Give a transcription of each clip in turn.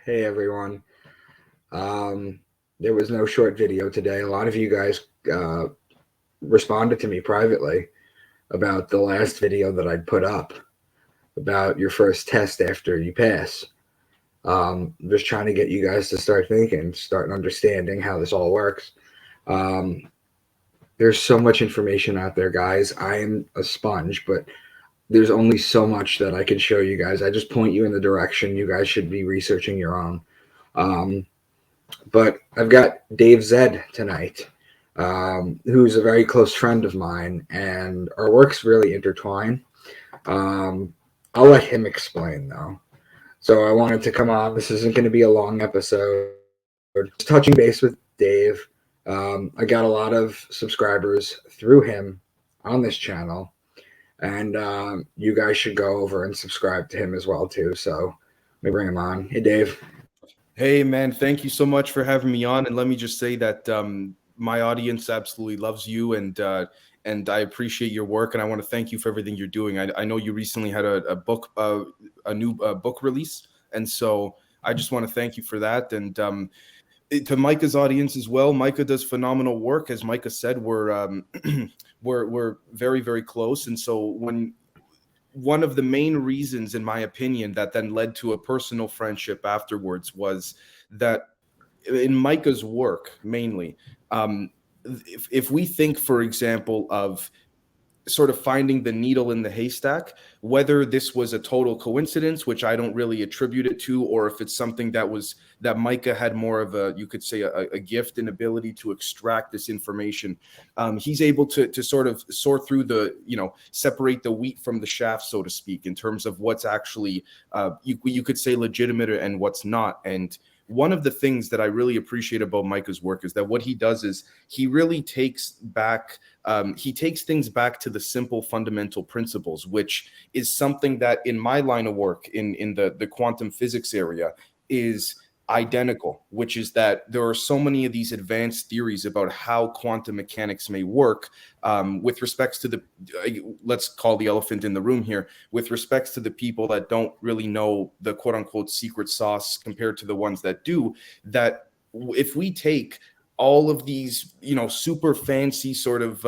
Hey everyone. Um, there was no short video today. A lot of you guys responded to me privately about the last video that I'd put up about your first test after you pass. Just trying to get you guys to start thinking, start understanding how this all works. Um, there's so much information out there, guys. I am a sponge, but there's only so much that I can show you guys. I just point you in the direction you guys should be researching your own. Um, But I've got Dave Zed tonight, who's a very close friend of mine, and our works really intertwine. Um, I'll let him explain though. So I wanted to come on. This isn't going to be a long episode. Just touching base with Dave. I got a lot of subscribers through him on this channel, and you guys should go over and subscribe to him as well too. So let me bring him on. Hey, Dave. Hey, man, thank you so much for having me on. And let me just say that my audience absolutely loves you, and I appreciate your work. And I want to thank you for everything you're doing. I know you recently had a new book release, and so I just want to thank you for that. And to Micah's audience as well, Micah does phenomenal work. As Micah said, we're we're very, very close. And so when one of the main reasons, in my opinion, that then led to a personal friendship afterwards was that in Micah's work, mainly, if we think, for example, of sort of finding the needle in the haystack, whether this was a total coincidence, which I don't really attribute it to, or if it's something that Micah had more of a, you could say, a gift and ability to extract this information. He's able to sort of sort through separate the wheat from the shaft, so to speak, in terms of what's actually, you could say, legitimate and what's not. And one of the things that I really appreciate about Micah's work is that what he does is he really takes things back to the simple fundamental principles, which is something that in my line of work in the quantum physics area is identical, which is that there are so many of these advanced theories about how quantum mechanics may work with respects to the, let's call the elephant in the room here, with respects to the people that don't really know the quote unquote secret sauce compared to the ones that do, that if we take all of these, super fancy sort of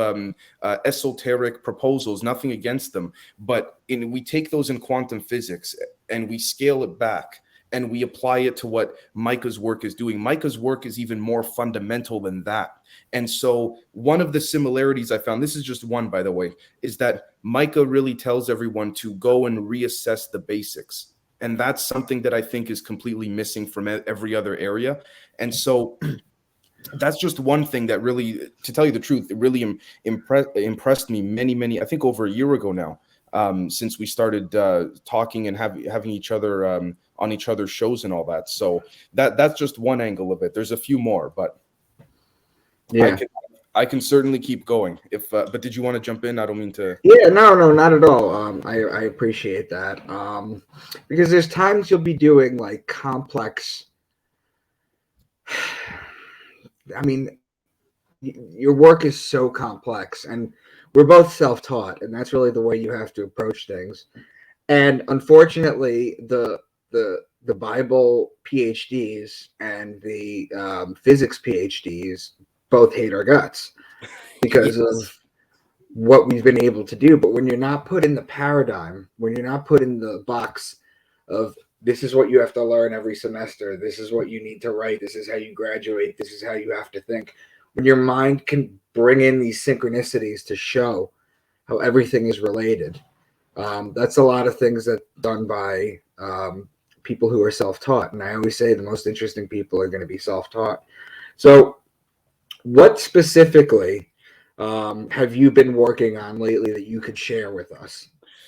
esoteric proposals, nothing against them, but we take those in quantum physics and we scale it back and we apply it to what Micah's work is doing. Micah's work is even more fundamental than that. And so one of the similarities I found, this is just one, by the way, is that Micah really tells everyone to go and reassess the basics. And that's something that I think is completely missing from every other area. And so that's just one thing that really, to tell you the truth, it really impressed me many, I think over a year ago now, since we started talking and having each other on each other's shows and all that. So that's just one angle of it. There's a few more, but Yeah. I can certainly keep going. But did you want to jump in? I don't mean to. Yeah, no, not at all. I appreciate that. Because there's times you'll be doing like complex. I mean, your work is so complex, and we're both self-taught, and that's really the way you have to approach things. And unfortunately, the Bible PhDs and the physics PhDs both hate our guts because of what we've been able to do. But when you're not put in the paradigm, when you're not put in the box of this is what you have to learn every semester, this is what you need to write, this is how you graduate, this is how you have to think, when your mind can bring in these synchronicities to show how everything is related, that's a lot of things that done by people who are self-taught. And I always say the most interesting people are going to be self-taught. So what specifically have you been working on lately that you could share with us?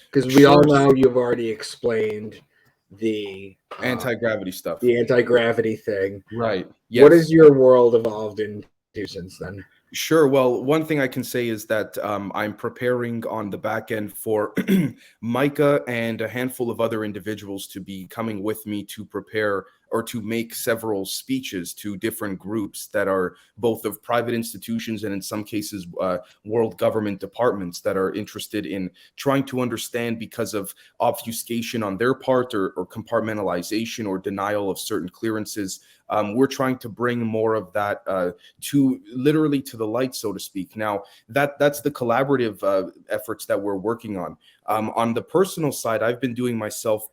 Because we all know you've already explained the anti-gravity stuff, the anti-gravity thing, right? Yes. What has your world evolved into since then? Sure. Well, one thing I can say is that I'm preparing on the back end for Micah and a handful of other individuals to be coming with me to prepare or to make several speeches to different groups that are both of private institutions and in some cases world government departments that are interested in trying to understand, because of obfuscation on their part, or compartmentalization or denial of certain clearances. We're trying to bring more of that to literally to the light, so to speak. Now, that's the collaborative efforts that we're working on. On the personal side, I've been doing myself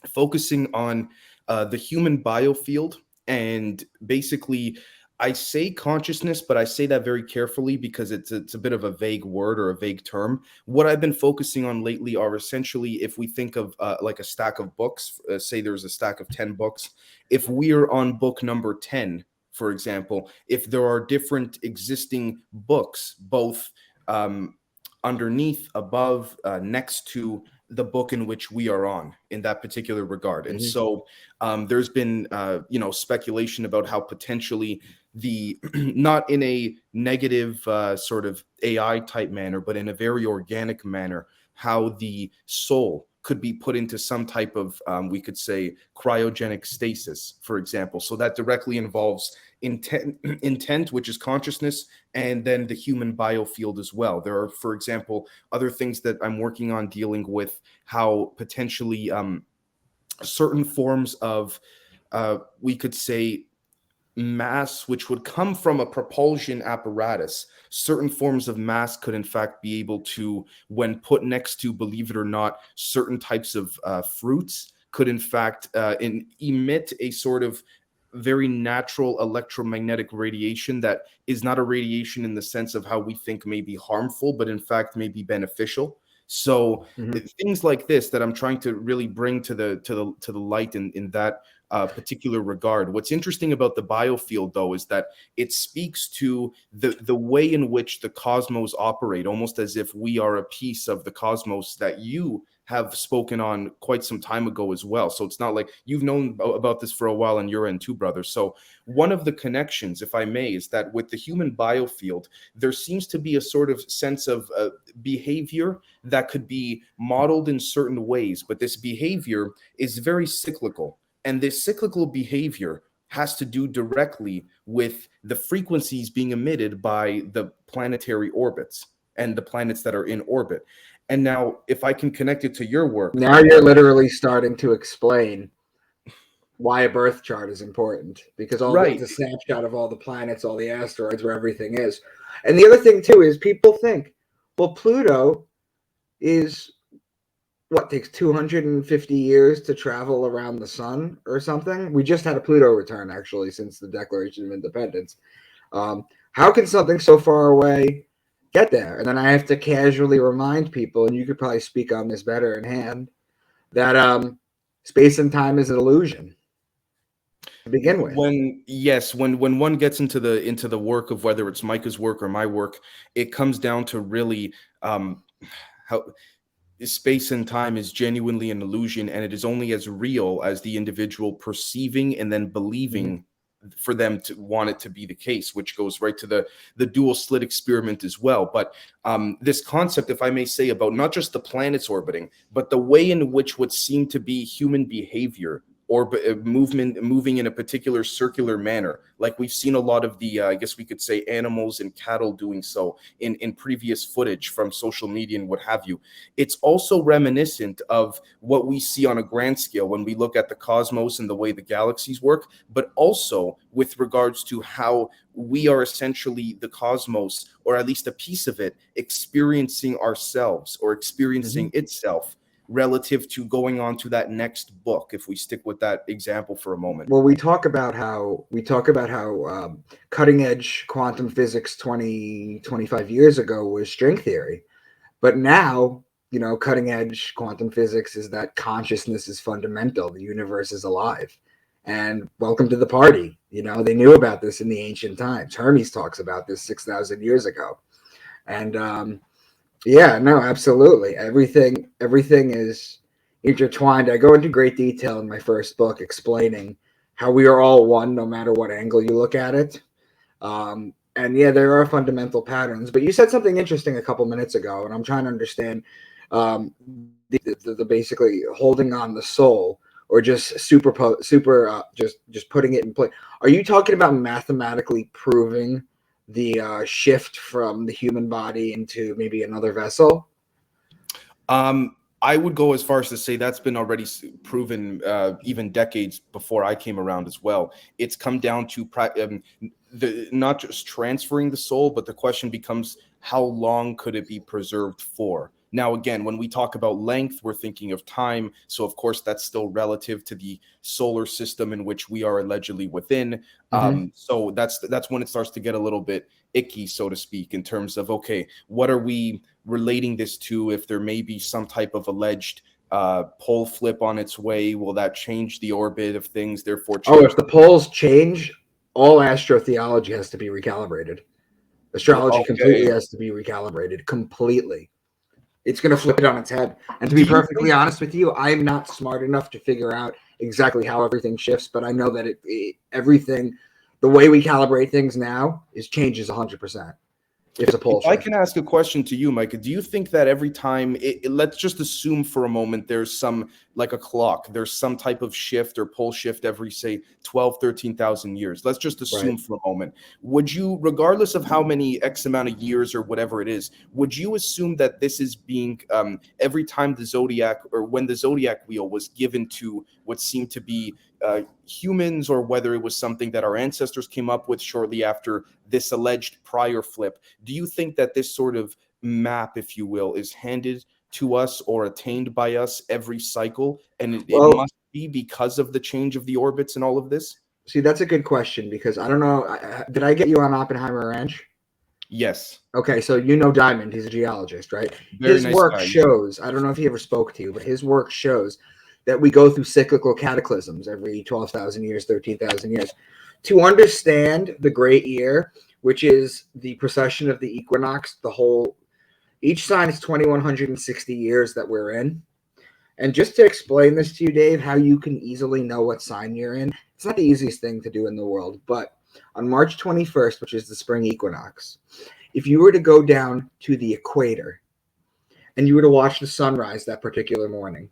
focusing on the human biofield, and basically I say consciousness, but I say that very carefully because it's a bit of a vague word or a vague term. What I've been focusing on lately are essentially, if we think of like a stack of books, say there's a stack of 10 books. If we are on book number 10, for example, if there are different existing books, both underneath, above, next to the book in which we are on in that particular regard. And so there's been, speculation about how potentially the, not in a negative sort of AI type manner, but in a very organic manner, how the soul could be put into some type of, we could say, cryogenic stasis, for example. So that directly involves intent, which is consciousness, and then the human biofield as well. There are, for example, other things that I'm working on dealing with how potentially certain forms of, we could say, mass, which would come from a propulsion apparatus. Certain forms of mass could in fact be able to, when put next to, believe it or not, certain types of fruits, could in fact emit a sort of very natural electromagnetic radiation that is not a radiation in the sense of how we think may be harmful, but in fact may be beneficial. So things like this that I'm trying to really bring to the light in that particular regard. What's interesting about the biofield, though, is that it speaks to the way in which the cosmos operate, almost as if we are a piece of the cosmos that you have spoken on quite some time ago as well. So it's not like you've known about this for a while and you're in too, brother. So one of the connections, if I may, is that with the human biofield, there seems to be a sort of sense of behavior that could be modeled in certain ways, but this behavior is very cyclical. And this cyclical behavior has to do directly with the frequencies being emitted by the planetary orbits and the planets that are in orbit. And now, if I can connect it to your work. Now you're literally starting to explain why a birth chart is important, because it's a snapshot of all the planets, all the asteroids, where everything is. And the other thing, too, is people think, well, Pluto is what takes 250 years to travel around the sun or something. We just had a Pluto return, actually, since the Declaration of Independence. How can something so far away get there? And then I have to casually remind people, and you could probably speak on this better in hand, that space and time is an illusion to begin with. When one gets into the work of whether it's Micah's work or my work, it comes down to really how space and time is genuinely an illusion, and it is only as real as the individual perceiving and then believing for them to want it to be the case, which goes right to the dual slit experiment as well. But this concept, if I may say, about not just the planets orbiting, but the way in which what seem to be human behavior or moving in a particular circular manner, like we've seen a lot of the, I guess we could say, animals and cattle doing so in previous footage from social media and what have you. It's also reminiscent of what we see on a grand scale when we look at the cosmos and the way the galaxies work, but also with regards to how we are essentially the cosmos, or at least a piece of it, experiencing ourselves or experiencing itself relative to going on to that next book, if we stick with that example for a moment. Well, we talk about how cutting edge quantum physics 25 years ago was string theory, but now, cutting edge quantum physics is that consciousness is fundamental, the universe is alive, and welcome to the party. They knew about this in the ancient times. Hermes talks about this 6,000 years ago. And yeah, no, absolutely. Everything is intertwined. I go into great detail in my first book explaining how we are all one, no matter what angle you look at it. And yeah, there are fundamental patterns. But you said something interesting a couple minutes ago, and I'm trying to understand the basically holding on the soul. or just just putting it in place? Are you talking about mathematically proving the shift from the human body into maybe another vessel? I would go as far as to say that's been already proven even decades before I came around as well. It's come down to not just transferring the soul, but the question becomes how long could it be preserved for? Now, again, when we talk about length, we're thinking of time. So, of course, that's still relative to the solar system in which we are allegedly within. So that's when it starts to get a little bit icky, so to speak, in terms of, okay, what are we relating this to? If there may be some type of alleged pole flip on its way, will that change the orbit of things, therefore Oh, change? if the poles change, all astrotheology has to be recalibrated. Astrology completely Okay. has to be recalibrated completely. It's going to flip it on its head. And to Do be you perfectly think? honest with you, I'm not smart enough to figure out exactly how everything shifts, but I know that everything, the way we calibrate things now, is changes 100% if it's a If pole I can shift. ask a question to you, Micah, do you think that every time, let's just assume for a moment there's some, like a clock, there's some type of shift or pole shift every, say, 12, 13,000 years. Let's just Right. assume for a moment. Would you, regardless of how many X amount of years or whatever it is, would you assume that this is being, every time the zodiac, or when the zodiac wheel was given to what seemed to be humans, or whether it was something that our ancestors came up with shortly after this alleged prior flip, do you think that this sort of map, if you will, is handed to us or attained by us every cycle, and it Well, must be because of the change of the orbits and all of this? see, that's a good question because I don't know. Did I get you on Oppenheimer Ranch? Yes. Okay, so you know Diamond, he's a geologist, right? Very His nice work guy. Yeah. shows, I don't know if he ever spoke to you, but his work shows that we go through cyclical cataclysms every 12,000 years, 13,000 years. To understand the great year, which is the precession of the equinox, each sign is 2,160 years that we're in. And just to explain this to you, Dave, how you can easily know what sign you're in, it's not the easiest thing to do in the world, but on March 21st, which is the spring equinox, if you were to go down to the equator and you were to watch the sunrise that particular morning,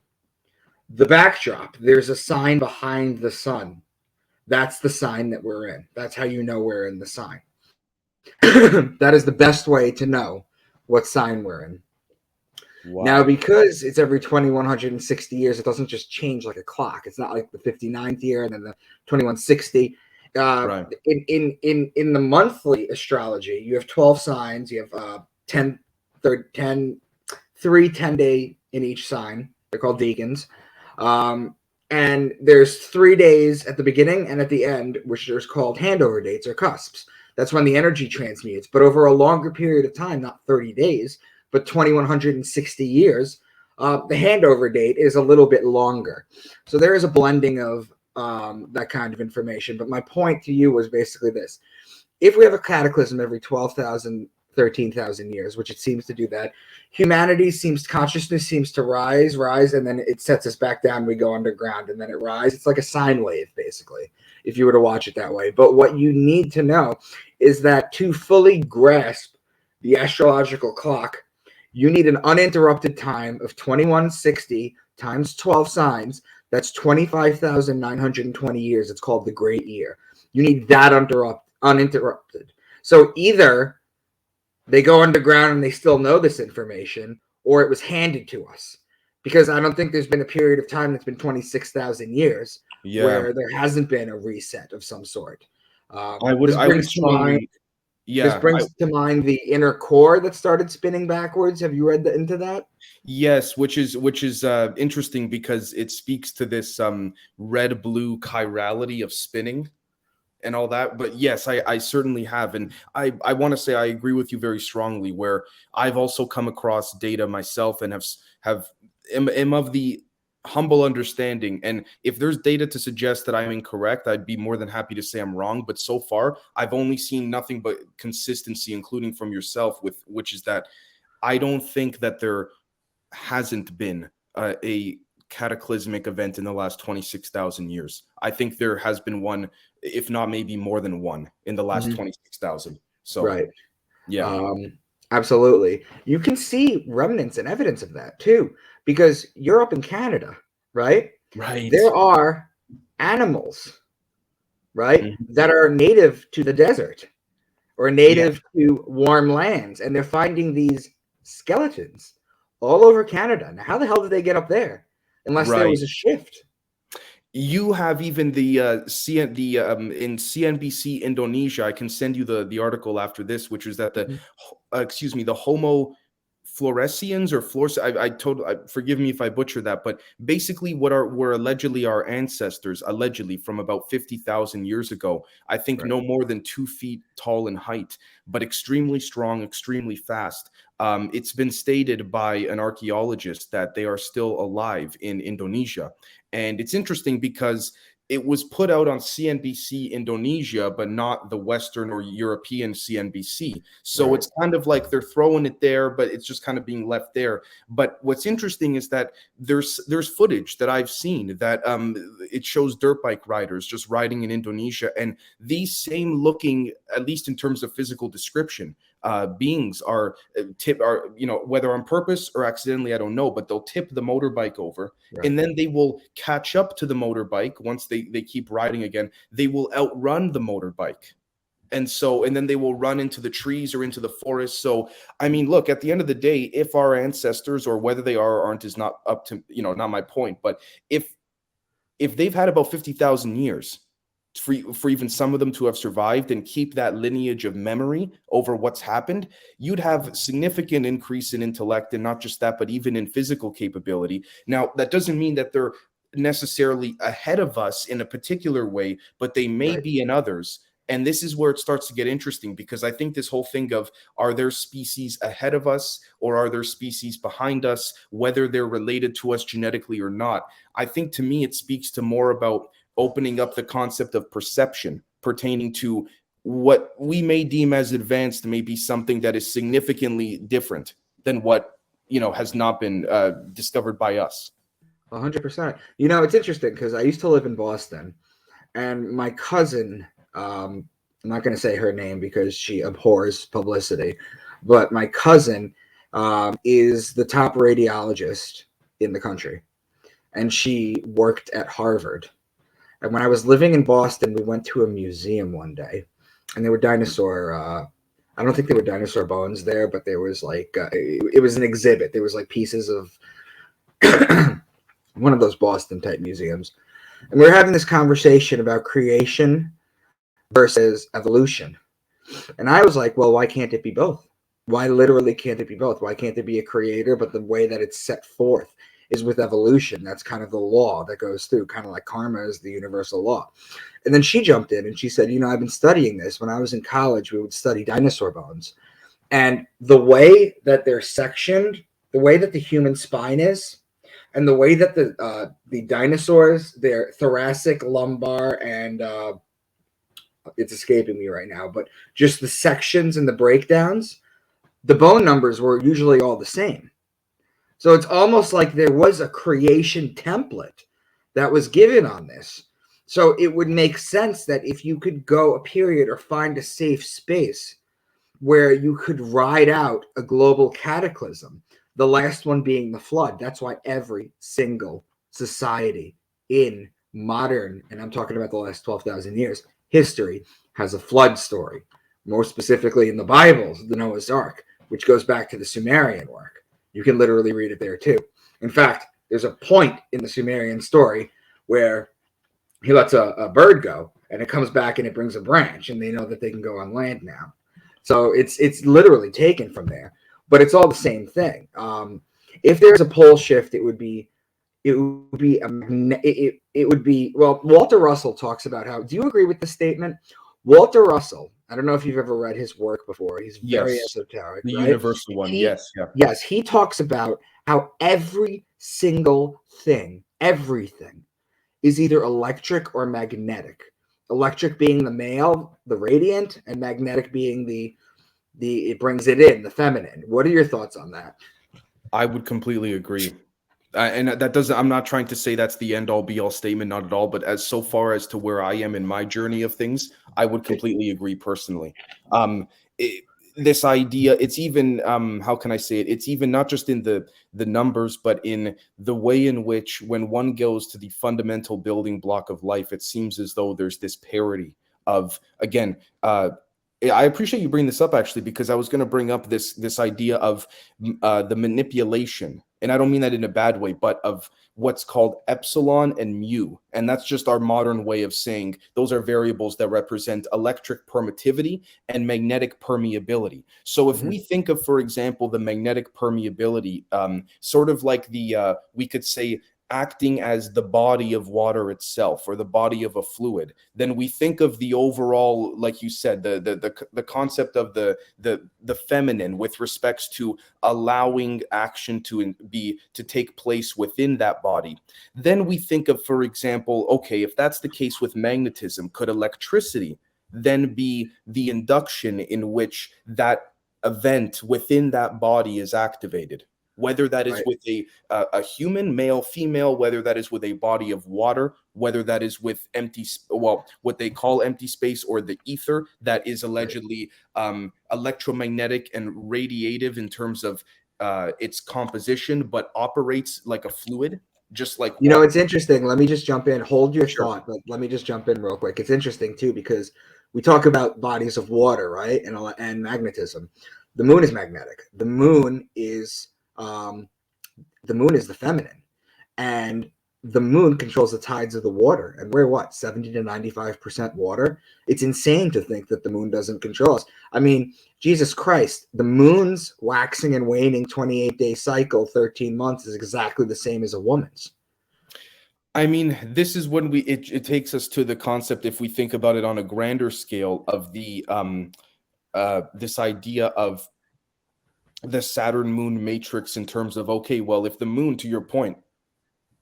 the backdrop, there's a sign behind the sun. That's the sign that we're in. That's how you know we're in the sign. That is the best way to know what sign we're in. Now, Wow. because it's every 2,160 years, it doesn't just change like a clock. It's not like the 59th year and then the 2160. Right. In the monthly astrology, you have 12 signs. You have 10, 10, 3 10-day in each sign. They're called decans. And there's 3 days at the beginning and at the end, which are called handover dates or cusps. That's when the energy transmutes. But over a longer period of time, not 30 days, but 2,160 years, the handover date is a little bit longer. So there is a blending of that kind of information. But my point to you was basically this. If we have a cataclysm every 12,000, 13,000 years, which it seems to do that, consciousness seems to rise, and then it sets us back down. We go underground, and then it rises. It's like a sine wave, basically, if you were to watch it that way. But what you need to know is that to fully grasp the astrological clock, you need an uninterrupted time of 2160 times 12 signs. That's 25,920 years. It's called the Great Year. You need that uninterrupted. So either they go underground and they still know this information, or it was handed to us. Because I don't think there's been a period of time that's been 26,000 years Yeah. where there hasn't been a reset of some sort. I would strongly, This yeah. brings to mind the inner core that started spinning backwards. Have you read into that? Yes, which is interesting because it speaks to this red blue chirality of spinning and all that. But yes, I certainly have. And I want to say I agree with you very strongly, where I've also come across data myself and am of the humble understanding. And if there's data to suggest that I'm incorrect, I'd be more than happy to say I'm wrong. But so far, I've only seen nothing but consistency, including from yourself, with which is that I don't think that there hasn't been a cataclysmic event in the last 26,000 years. I think there has been one, if not maybe more than one, in the last 26,000. So, Right. yeah. Absolutely. You can see remnants and evidence of that too, because you're up in Canada, right? Right. There are animals, right, Mhm. that are native to the desert or Yeah. native to warm lands, and they're finding these skeletons all over Canada. Now, how the hell did they get up there? Unless there Right. was a shift. You have even the in CNBC Indonesia. I can send you the article after this, which is that the Mhm. excuse me, the Homo floresians or flores. Forgive me if I butcher that, but basically what are were allegedly our ancestors, allegedly from about 50,000 years ago. I think Right, no more than 2 feet tall in height, but extremely strong, extremely fast. It's been stated by an archaeologist that they are still alive in Indonesia. And it's interesting because it was put out on CNBC Indonesia, but not the Western or European CNBC. So right, it's kind of like they're throwing it there, but it's just kind of being left there. But what's interesting is that there's footage that I've seen that it shows dirt bike riders just riding in Indonesia, and these same looking, at least in terms of physical description, beings are whether on purpose or accidentally, I don't know, but they'll tip the motorbike over, right. and then they will catch up to the motorbike. Once they keep riding again, they will outrun the motorbike, and then they will run into the trees or into the forest. So I mean, look, at the end of the day, if our ancestors, or whether they are or aren't, is not up to, not my point, but if they've had about 50,000 years for even some of them to have survived and keep that lineage of memory over what's happened, you'd have significant increase in intellect, and not just that, but even in physical capability. Now, that doesn't mean that they're necessarily ahead of us in a particular way, but they may Right. be in others. And this is where it starts to get interesting, because I think this whole thing of, are there species ahead of us or are there species behind us, whether they're related to us genetically or not, I think to me it speaks to more about opening up the concept of perception pertaining to what we may deem as advanced may be something that is significantly different than what has not been discovered by us. 100%. You know, it's interesting because I used to live in Boston, and my cousin, I'm not going to say her name because she abhors publicity, but my cousin is the top radiologist in the country, and she worked at Harvard. And when I was living in Boston, we went to a museum one day, and there were dinosaur. I don't think there were dinosaur bones there, but there was like it was an exhibit. There was like pieces of one of those Boston type museums, and we were having this conversation about creation versus evolution. And I was like, well, why can't it be both? Why literally can't it be both? Why can't there be a creator, but the way that it's set forth is with evolution? That's kind of the law that goes through, kind of like karma is the universal law. And then she jumped in and she said, you know, I've been studying this. When I was in college, we would study dinosaur bones. And the way that they're sectioned, the way that the human spine is, and the way that the dinosaurs, their thoracic, lumbar, and it's escaping me right now, but just the sections and the breakdowns, the bone numbers were usually all the same. So it's almost like there was a creation template that was given on this. So it would make sense that if you could go a period or find a safe space where you could ride out a global cataclysm, the last one being the flood. That's why every single society in modern, and I'm talking about the last 12,000 years, history has a flood story. More specifically in the Bibles, the Noah's Ark, which goes back to the Sumerian work. You can literally read it there too. In fact, there's a point in the Sumerian story where he lets a bird go and it comes back and it brings a branch, and they know that they can go on land now. So it's literally taken from there, but it's all the same thing. If there's a pole shift, it would be well. Walter Russell talks about how. Do you agree with the statement? Walter Russell. I don't know if you've ever read his work before. He's very Yes, esoteric, the right? universal one. He Yes, yeah. yes, he talks about how every single thing, everything is either electric or magnetic. Electric being the male, the radiant, and magnetic being the it brings it in, the feminine. What are your thoughts on that? I would completely agree. And that doesn't, I'm not trying to say that's the end all be all statement, not at all. But as so far as to where I am in my journey of things, I would completely agree personally. Um, it, this idea, it's even how can I say it, it's even not just in the numbers, but in the way in which when one goes to the fundamental building block of life, it seems as though there's this parity of, again, I appreciate you bringing this up, actually, because I was going to bring up this idea of the manipulation, and I don't mean that in a bad way, but of what's called epsilon and mu. And that's just our modern way of saying those are variables that represent electric permittivity and magnetic permeability. So if we think of, for example, the magnetic permeability, sort of like we could say, acting as the body of water itself or the body of a fluid, then we think of the overall, like you said, the concept of the feminine with respects to allowing action to take place within that body. Then we think of, for example, okay, if that's the case with magnetism, could electricity then be the induction in which that event within that body is activated? Whether that is Right. with a human, male, female, whether that is with a body of water, whether that is with what they call empty space or the ether that is allegedly electromagnetic and radiative in terms of its composition, but operates like a fluid, just like You know, water. it's interesting. Let me just jump in. Hold your Sure. thought, but let me just jump in real quick. It's interesting too because we talk about bodies of water, right, and magnetism. The moon is magnetic. Um, the moon is the feminine, and the moon controls the tides of the water, and we're what, 70 to 95% water. It's insane to think that the moon doesn't control us. I mean, Jesus Christ, the moon's waxing and waning 28-day cycle, 13 months, is exactly the same as a woman's. I mean, this is when it takes us to the concept, if we think about it on a grander scale, of the this idea of the Saturn moon matrix, in terms of, okay, well, if the moon, to your point,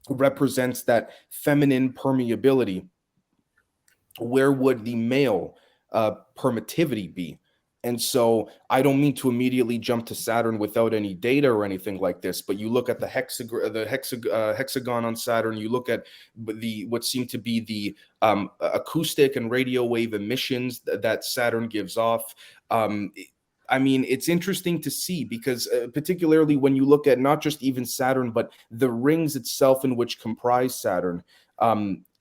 represents that feminine permeability, where would the male permittivity be? And so I don't mean to immediately jump to Saturn without any data or anything like this, but you look at the hexagon on Saturn, you look at what seem to be the acoustic and radio wave emissions that Saturn gives off. I mean, it's interesting to see because particularly when you look at not just even Saturn, but the rings itself in which comprise Saturn,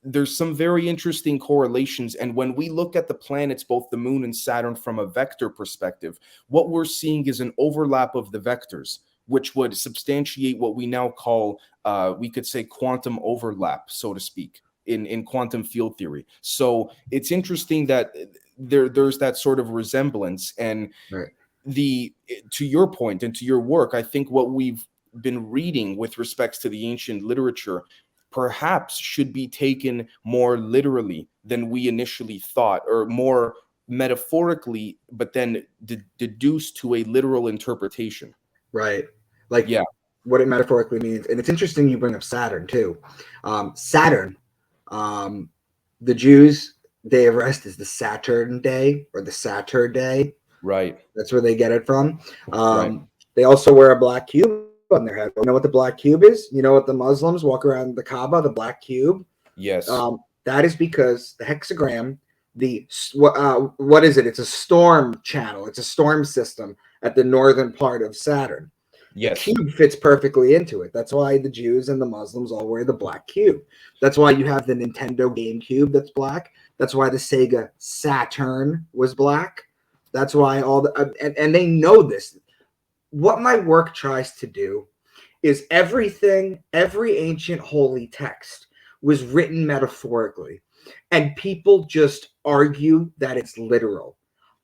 there's some very interesting correlations. And when we look at the planets, both the moon and Saturn, from a vector perspective, what we're seeing is an overlap of the vectors, which would substantiate what we now call, we could say, quantum overlap, so to speak, in quantum field theory. So it's interesting that there's that sort of resemblance. And Right. to your point and to your work, I think what we've been reading with respects to the ancient literature perhaps should be taken more literally than we initially thought, or more metaphorically, but then deduced to a literal interpretation. Right. Like Yeah. what it metaphorically means. And it's interesting you bring up Saturn too. Saturn, the Jews' day of rest is the Saturn day or the Saturn day. Right. That's where they get it from. Right. They also wear a black cube on their head. You know what the black cube is? You know what the Muslims walk around the Kaaba, the black cube? Yes. That is because the hexagram, what is it? It's a storm channel. It's a storm system at the northern part of Saturn. Yes. The cube fits perfectly into it. That's why the Jews and the Muslims all wear the black cube. That's why you have the Nintendo GameCube that's black. That's why the Sega Saturn was black. That's why and they know this. What my work tries to do is every ancient holy text was written metaphorically, and people just argue that it's literal.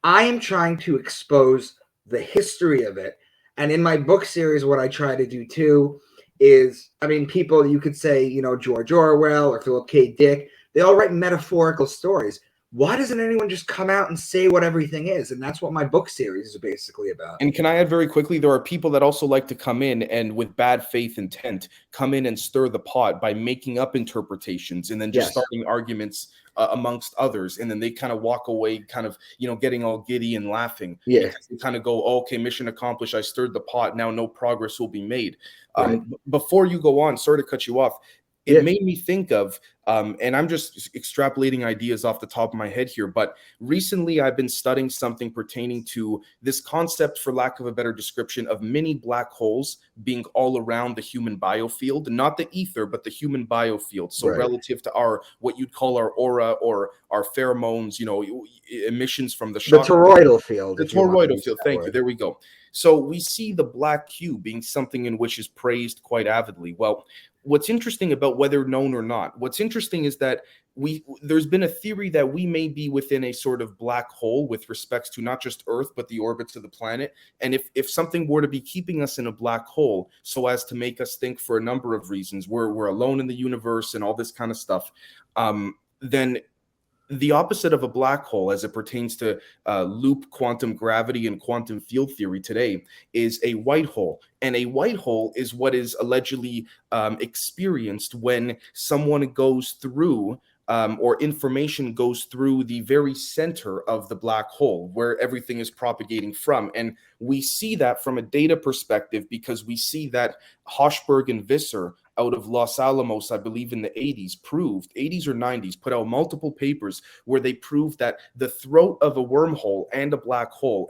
I am trying to expose the history of it. And in my book series, what I try to do too is, I mean, people, you could say, you know, George Orwell or Philip K. Dick, they all write metaphorical stories. Why doesn't anyone just come out and say what everything is? And that's what my book series is basically about. And can I add very quickly, there are people that also like to come in and, with bad faith intent, come in and stir the pot by making up interpretations and then just starting arguments amongst others. And then they kind of walk away kind of, getting all giddy and laughing. Yeah. Because they kind of go, oh, okay, mission accomplished. I stirred the pot. Now no progress will be made. Right. Before you go on, sorry to cut you off. it Yeah. made me think of, and I'm just extrapolating ideas off the top of my head here, but recently I've been studying something pertaining to this concept, for lack of a better description, of mini black holes being all around the human biofield, not the ether, but the human biofield. So Right. relative to our, what you'd call our aura or our pheromones, emissions from the The shock. toroidal field, The if you want to toroidal use field. that Thank you. word. There we go. So we see the black cube being something in which is praised quite avidly. Well, what's interesting about, whether known or not, what's interesting is that there's been a theory that we may be within a sort of black hole with respects to not just Earth, but the orbits of the planet. And if something were to be keeping us in a black hole so as to make us think, for a number of reasons, we're alone in the universe and all this kind of stuff, then the opposite of a black hole, as it pertains to loop quantum gravity and quantum field theory today, is a white hole. And a white hole is what is allegedly experienced when someone goes through, or information goes through the very center of the black hole, where everything is propagating from. And we see that from a data perspective because we see that Hochberg and Visser out of Los Alamos, I believe in the 80s, 80s or 90s, put out multiple papers where they proved that the throat of a wormhole and a black hole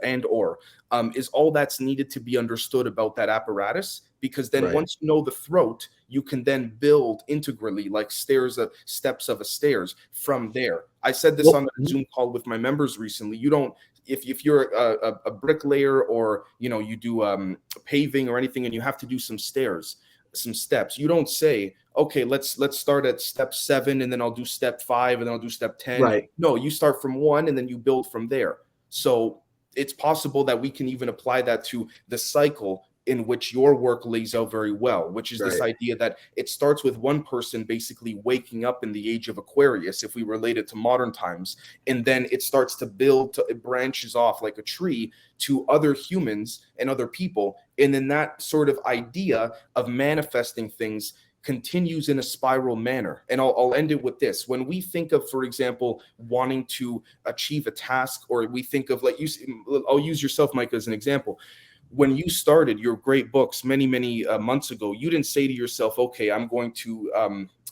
is all that's needed to be understood about that apparatus. Because then Right. once you know the throat, you can then build integrally, like steps of a stairs from there. I said this on a Zoom call with my members recently. You don't, if you're a bricklayer, or you do paving or anything, and you have to do some steps, you don't say, okay, let's start at step 7 and then I'll do step 5 and then I'll do step 10. Right. No, you start from 1 and then you build from there. So it's possible that we can even apply that to the cycle in which your work lays out very well, which is this idea that it starts with one person basically waking up in the age of Aquarius, if we relate it to modern times, and then it starts to build, it branches off like a tree to other humans and other people. And then that sort of idea of manifesting things continues in a spiral manner. And I'll end it with this. When we think of, for example, wanting to achieve a task, or we think of, I'll use yourself, Mike, as an example. When you started your great books many months ago, you didn't say to yourself, okay, I'm going to,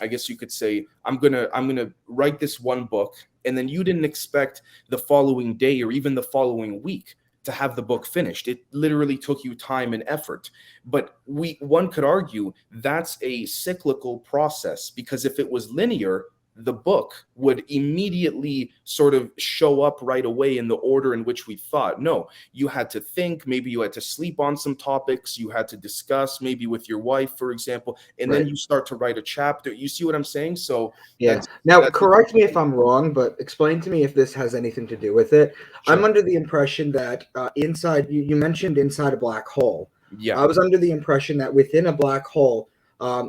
I guess you could say, I'm gonna write this one book, and then you didn't expect the following day or even the following week to have the book finished. It literally took you time and effort. But one could argue that's a cyclical process, because if it was linear, the book would immediately sort of show up right away in the order in which we thought. No, you had to think, maybe you had to sleep on some topics, you had to discuss maybe with your wife, for example, and then you start to write a chapter. You see what I'm saying? So yeah. Now, correct me if I'm wrong, but explain to me if this has anything to do with it. Sure. I'm under the impression that inside, you mentioned inside a black hole. Yeah. I was under the impression that within a black hole,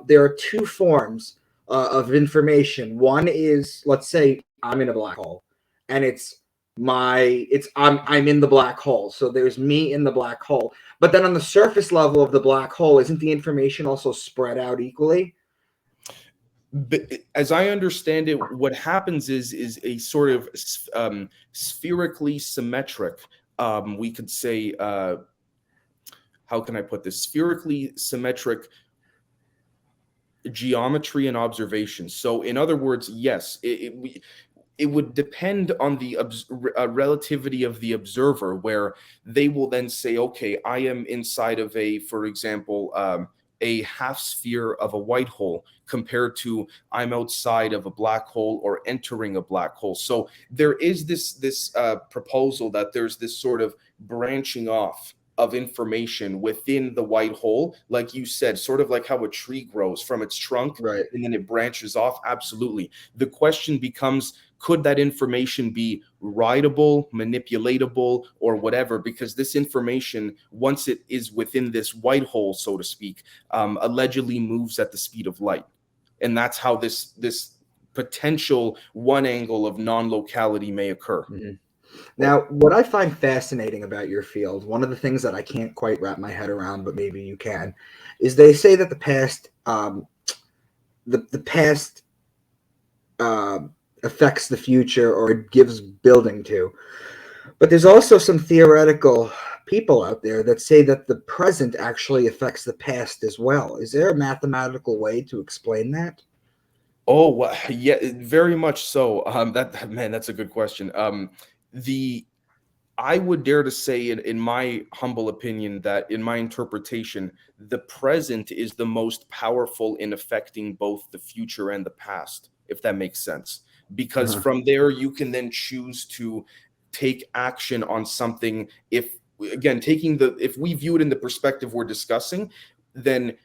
there are two forms of information. One is, let's say I'm in a black hole, and I'm in the black hole. So there's me in the black hole. But then on the surface level of the black hole, isn't the information also spread out equally? But as I understand it, what happens is a sort of spherically symmetric, we could say, how can I put this? Spherically symmetric geometry and observation. So in other words, yes, it would depend on the relativity of the observer, where they will then say, okay, I am inside of for example, a half sphere of a white hole, compared to I'm outside of a black hole or entering a black hole. So there is this proposal that there's this sort of branching off of information within the white hole, like you said, sort of like how a tree grows from its trunk, right, and then it branches off. Absolutely. The question becomes, could that information be writable, manipulatable, or whatever? Because this information, once it is within this white hole, so to speak, allegedly moves at the speed of light. And that's how this potential one angle of non-locality may occur. Mm-hmm. Now, what I find fascinating about your field, one of the things that I can't quite wrap my head around, but maybe you can, is they say that the past, affects the future, or it gives building to. But there's also some theoretical people out there that say that the present actually affects the past as well. Is there a mathematical way to explain that? Oh, yeah, very much so. That man, that's a good question. The I would dare to say, in my humble opinion, that in my interpretation, the present is the most powerful in affecting both the future and the past, if that makes sense. Because Uh-huh. from there, you can then choose to take action on something. If, again, if we view it in the perspective we're discussing, then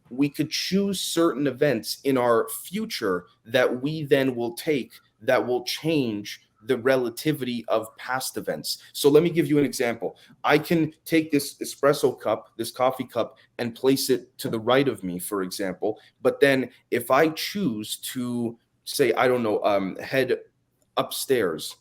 we could choose certain events in our future that we then will take that will change the relativity of past events. So let me give you an example. I can take this espresso cup, this coffee cup, and place it to the right of me, for example. But then if I choose to say, I don't know, head upstairs,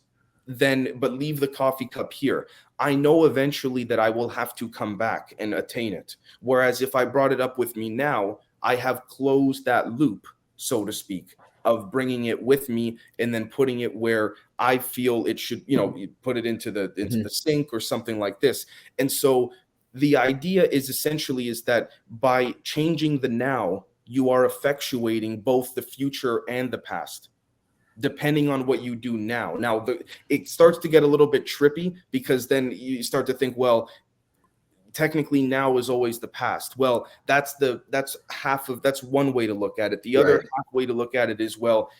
then but leave the coffee cup here, I know eventually that I will have to come back and attain it. Whereas if I brought it up with me now, I have closed that loop, so to speak, of bringing it with me and then putting it where I feel it should, you put it into Mhm. the sink or something like this. And so the idea is essentially is that by changing the now, you are effectuating both the future and the past depending on what you do now. Now, it starts to get a little bit trippy because then you start to think, well, technically now is always the past. Well, that's one way to look at it. The other Right. half way to look at it is, well,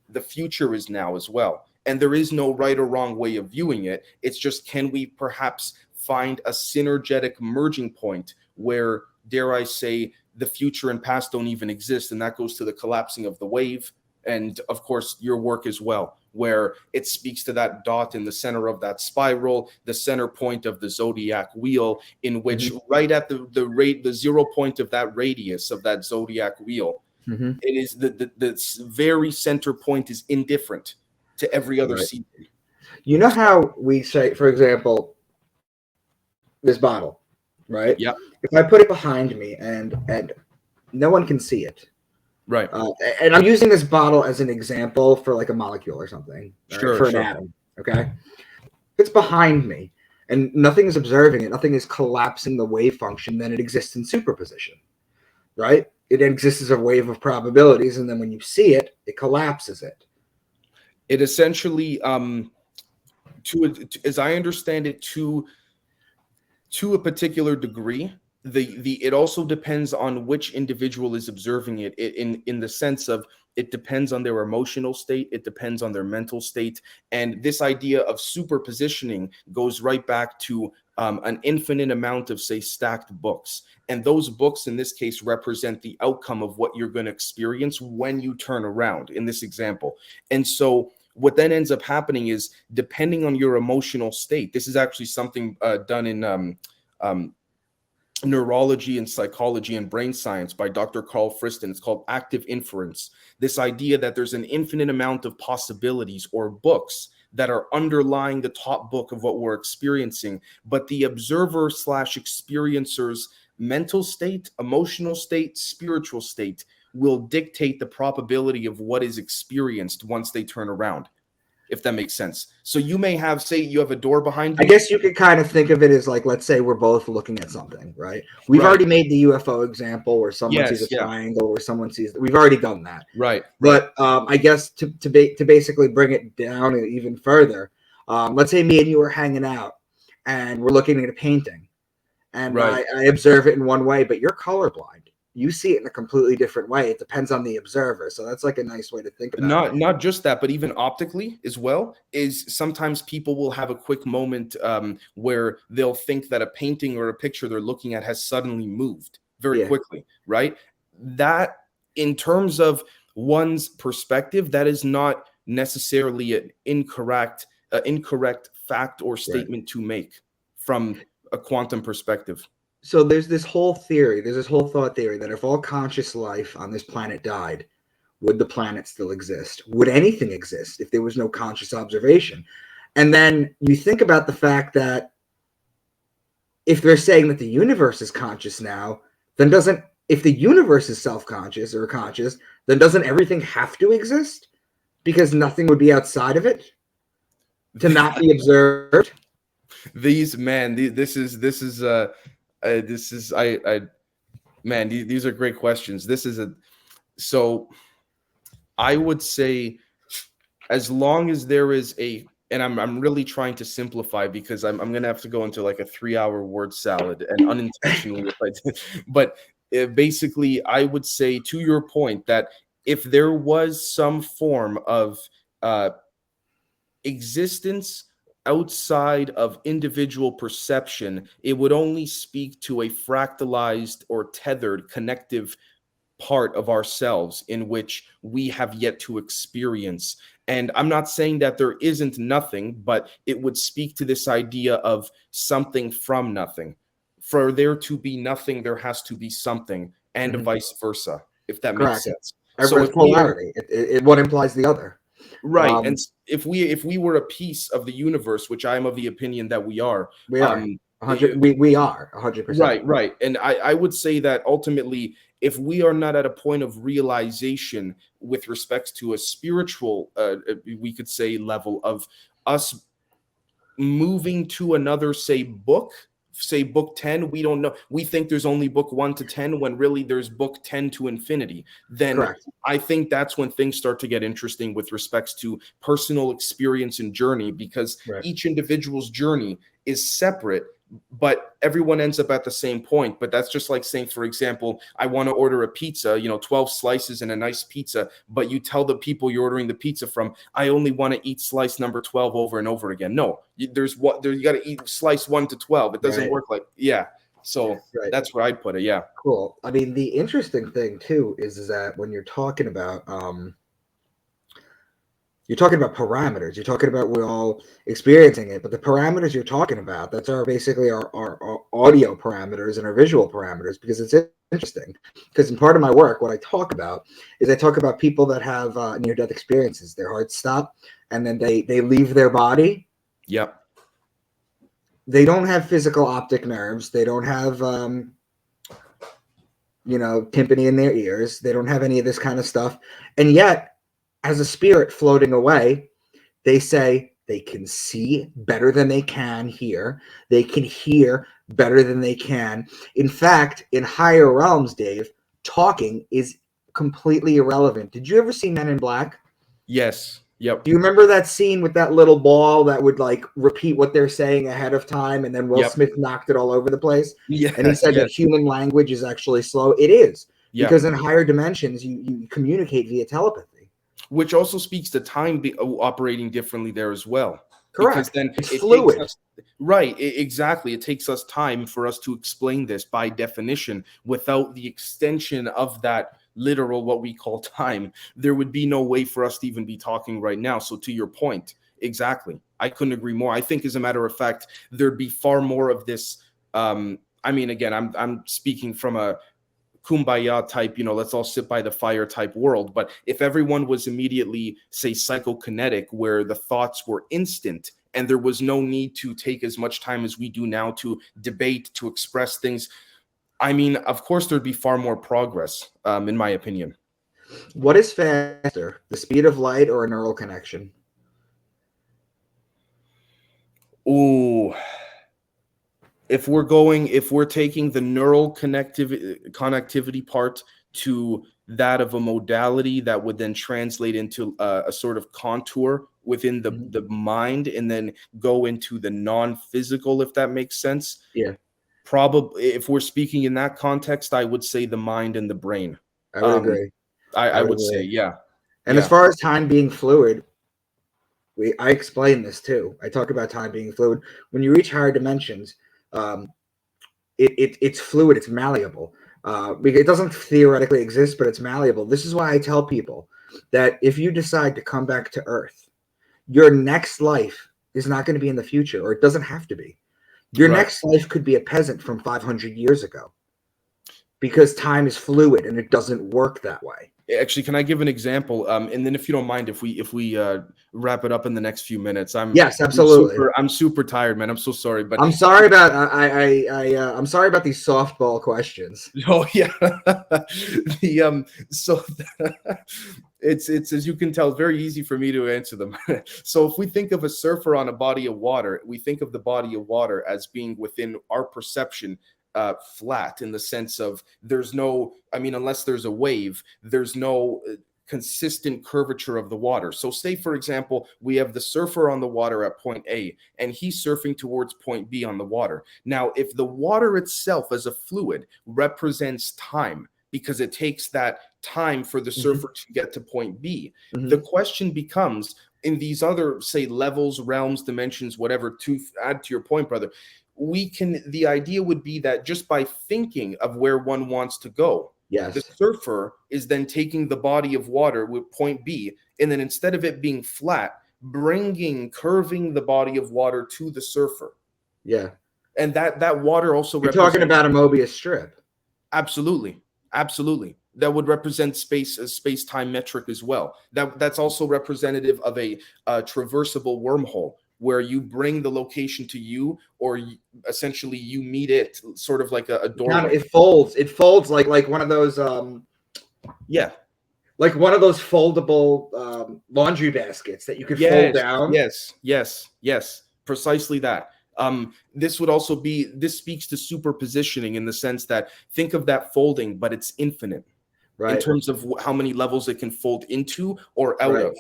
the future is now as well. And there is no right or wrong way of viewing it. It's just, can we perhaps find a synergetic merging point where, dare I say, the future and past don't even exist? And that goes to the collapsing of the wave. And of course, your work as well, where it speaks to that dot in the center of that spiral, the center point of the zodiac wheel, in which Mhm. right at the 0 point of that radius of that zodiac wheel, Mhm. it is the very center point is indifferent to every other Right. season. You know how we say, for example, this bottle, right? Yeah, If I put it behind me and no one can see it, right. uh, and I'm using this bottle as an example for like a molecule or something, all right, Sure, for an sure. atom. Okay, if it's behind me and nothing is observing it, nothing is collapsing the wave function, then it exists in superposition, right? It exists as a wave of probabilities, and then when you see it, it collapses it. It essentially, as I understand it, to a particular degree, the it also depends on which individual is observing it, in the sense of, it depends on their emotional state, it depends on their mental state. And this idea of superpositioning goes right back to an infinite amount of, say, stacked books, and those books in this case represent the outcome of what you're going to experience when you turn around in this example. And so what then ends up happening is, depending on your emotional state, this is actually something done in um, neurology and psychology and brain science by Dr. Carl Friston. It's called active inference. This idea that there's an infinite amount of possibilities or books that are underlying the top book of what we're experiencing, but the observer slash experiencer's mental state, emotional state, spiritual state will dictate the probability of what is experienced once they turn around, if that makes sense. So you may have, say, you have a door behind I you. guess you could kind of think of it as like, let's say we're both looking at something, right? We've Right. already made the UFO example where someone sees a Yes. Yeah. triangle, where someone sees. We've already done that. Right. Right. But I guess to basically bring it down even further, let's say me and you are hanging out and we're looking at a painting, and Right. I observe it in one way, but you're colorblind. You see it in a completely different way. It depends on the observer. So that's like a nice way to think about it. Not just that, but even optically as well, is sometimes people will have a quick moment where they'll think that a painting or a picture they're looking at has suddenly moved very Yeah. quickly, right? That, in terms of one's perspective, that is not necessarily an incorrect fact or Right. statement to make from a quantum perspective. So there's this whole theory, there's this whole thought theory that if all conscious life on this planet died, would the planet still exist? Would anything exist if there was no conscious observation? And then you think about the fact that if they're saying that the universe is conscious now, then doesn't, if the universe is self-conscious or conscious, then doesn't everything have to exist? Because nothing would be outside of it to not be observed. These man, this is I man, these are great questions. This is a so I would say, as long as there is a, and I'm really trying to simplify because I'm gonna have to go into like a 3-hour word salad, and unintentionally if I did, but basically I would say, to your point, that if there was some form of uh, existence outside of individual perception, it would only speak to a fractalized or tethered connective part of ourselves in which we have yet to experience. And I'm not saying that there isn't nothing, but it would speak to this idea of something from nothing. For there to be nothing, there has to be something, and Mhm. vice versa, if that makes Correct. sense. So Everyone's if we are polarity. One implies the other. right, and Um, if we were a piece of the universe, which I'm of the opinion that we are, we are um, 100. We are 100%. right, right. And I would say that ultimately, if we are not at a point of realization with respects to a spiritual, we could say, level of us moving to another, say book 10, we don't know, we think there's only book 1 to 10 when really there's book 10 to infinity, then Correct. I think that's when things start to get interesting with respects to personal experience and journey, because Right. each individual's journey is separate, but everyone ends up at the same point. But that's just like saying, for example, I want to order a pizza, 12 slices and a nice pizza, but you tell the people you're ordering the pizza from, I only want to eat slice number 12 over and over again. No, there's what there, you got to eat slice 1 to 12. It doesn't Right. work like, yeah. So Right. that's where I'd put it. Yeah. Cool. I mean, the interesting thing too is that when you're talking about parameters. You're talking about we're all experiencing it, but the parameters you're talking about, that's basically our audio parameters and our visual parameters, because it's interesting. Because in part of my work, what I talk about is I talk about people that have near-death experiences. Their hearts stop, and then they leave their body. Yep. They don't have physical optic nerves. They don't have timpani in their ears. They don't have any of this kind of stuff. And yet, as a spirit floating away, they say they can see better than they can hear. They can hear better than they can. In fact, in higher realms, Dave, talking is completely irrelevant. Did you ever see Men in Black? Yes. Yep. Do you remember that scene with that little ball that would like repeat what they're saying ahead of time, and then Will Yep. Smith knocked it all over the place? And he Yeah. said that Yes. human language is actually slow. It is, Yeah. because in higher dimensions you communicate via telepathy. Which also speaks to time operating differently there as well, because Correct. then It's it takes fluid. us right, exactly, it takes us time for us to explain this by definition. Without the extension of that literal, what we call time, there would be no way for us to even be talking right now. So to your point, exactly, I couldn't agree more. I think, as a matter of fact, there'd be far more of this. I mean, again, I'm speaking from a kumbaya type, let's all sit by the fire type world. But if everyone was immediately, say, psychokinetic, where the thoughts were instant and there was no need to take as much time as we do now to debate, to express things, I mean, of course, there'd be far more progress, in my opinion. What is faster, the speed of light or a neural connection? Ooh, if we're taking the neural connectivity part to that of a modality that would then translate into a sort of contour within the mind, and then go into the non-physical, if that makes sense. Yeah, Probably, if we're speaking in that context, I would say the mind and the brain. I would um agree. I I would would say, agree. yeah. And as Yeah. far as time being fluid, I explain this too. I talk about time being fluid. When you reach higher dimensions, um, it's fluid. It's malleable. It doesn't theoretically exist, but it's malleable. This is why I tell people that if you decide to come back to Earth, your next life is not going to be in the future, or it doesn't have to be. Your Right. next life could be a peasant from 500 years ago, because time is fluid and it doesn't work that way. Actually, can I give an example? And then, if you don't mind, if we wrap it up in the next few minutes, Yes, absolutely. I'm super tired, man. I'm so sorry, but I'm sorry about I'm sorry about these softball questions. oh yeah, so it's as you can tell, very easy for me to answer them. So if we think of a surfer on a body of water, we think of the body of water as being within our perception, flat, in the sense of there's no, I mean, unless there's a wave, there's no consistent curvature of the water. So say, for example, we have the surfer on the water at point A, and he's surfing towards point B on the water. Now, if the water itself as a fluid represents time, because it takes that time for the surfer to get to point B, the question becomes, in these other, say, levels, realms, dimensions, whatever, to add to your point, brother, the idea would be that just by thinking of where one wants to go, the surfer is then taking the body of water with point B, and then instead of it being flat, curving the body of water to the surfer. Yeah. And that water also You're talking about a Mobius strip. Absolutely. That would represent space-time metric as well. That's also representative of a traversable wormhole, where you bring the location to you, or essentially you meet it, sort of like a doorway. It folds like one of those like one of those foldable laundry baskets that you could fold down. Yes, precisely that. This speaks to superpositioning, in the sense that, think of that folding, but it's infinite, in terms of how many levels it can fold into or out of.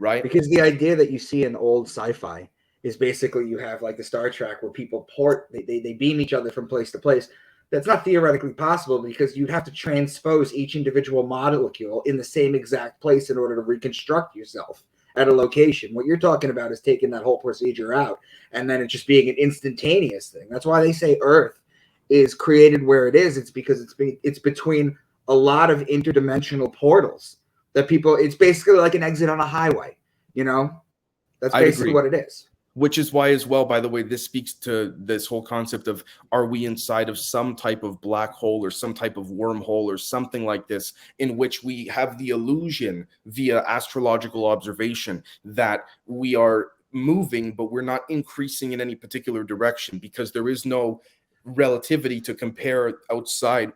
Right? Because the idea that you see in old sci-fi is basically you have like the Star Trek, where people they beam each other from place to place. That's not theoretically possible, because you'd have to transpose each individual molecule in the same exact place in order to reconstruct yourself at a location. What you're talking about is taking that whole procedure out, and then it just being an instantaneous thing. That's why they say Earth is created where it is. It's because it's between a lot of interdimensional portals that it's basically like an exit on a highway, that's basically what it is. Which is why, as well, by the way, this speaks to this whole concept of, are we inside of some type of black hole or some type of wormhole or something like this, in which we have the illusion via astrological observation that we are moving, but we're not increasing in any particular direction, because there is no relativity to compare outside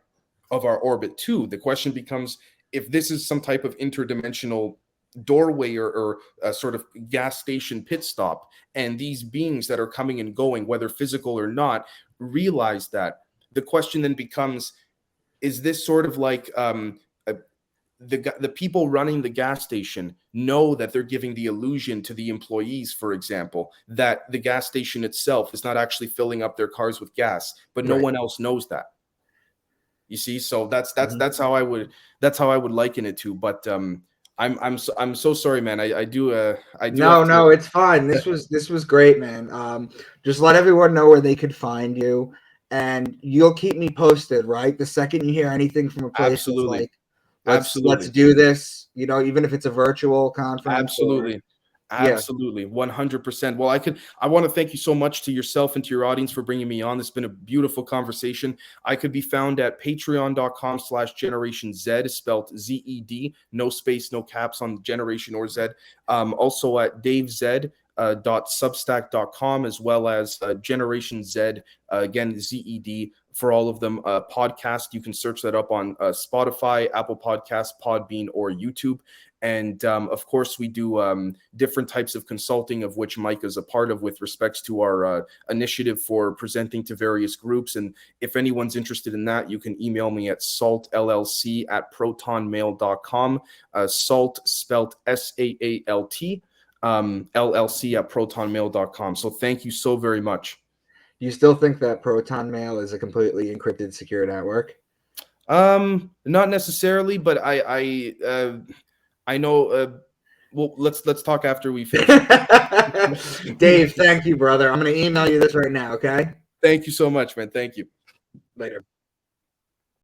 of our orbit to. The question becomes, if this is some type of interdimensional doorway or a sort of gas station pit stop, and these beings that are coming and going, whether physical or not, realize that, the question then becomes, is this sort of like the people running the gas station know that they're giving the illusion to the employees, for example, that the gas station itself is not actually filling up their cars with gas, but no one else knows that. You see, so that's how I would liken it to. But I'm so sorry, man. I do. No, it's fine. This was great, man. Just let everyone know where they could find you, and you'll keep me posted, right? The second you hear anything from a place, absolutely, let's do this. Even if it's a virtual conference. Absolutely. 100%. Well, I want to thank you so much to yourself and to your audience for bringing me on. This has been a beautiful conversation. I could be found at patreon.com/Generation Z, spelled ZED, no space, no caps on Generation or Z. Also at DaveZ.substack.com, as well as Generation Z, again, ZED, for all of them. Podcast, you can search that up on Spotify, Apple Podcasts, Podbean, or YouTube. And of course, we do different types of consulting, of which Mike is a part of, with respects to our initiative for presenting to various groups. And if anyone's interested in that, you can email me at saltllc@protonmail.com. Salt spelled SAALT, LLC@protonmail.com. So thank you so very much. Do you still think that Proton Mail is a completely encrypted secure network? Not necessarily, but I know. Well, let's talk after we finish. Dave, thank you, brother. I'm going to email you this right now, okay? Thank you so much, man. Thank you. Later.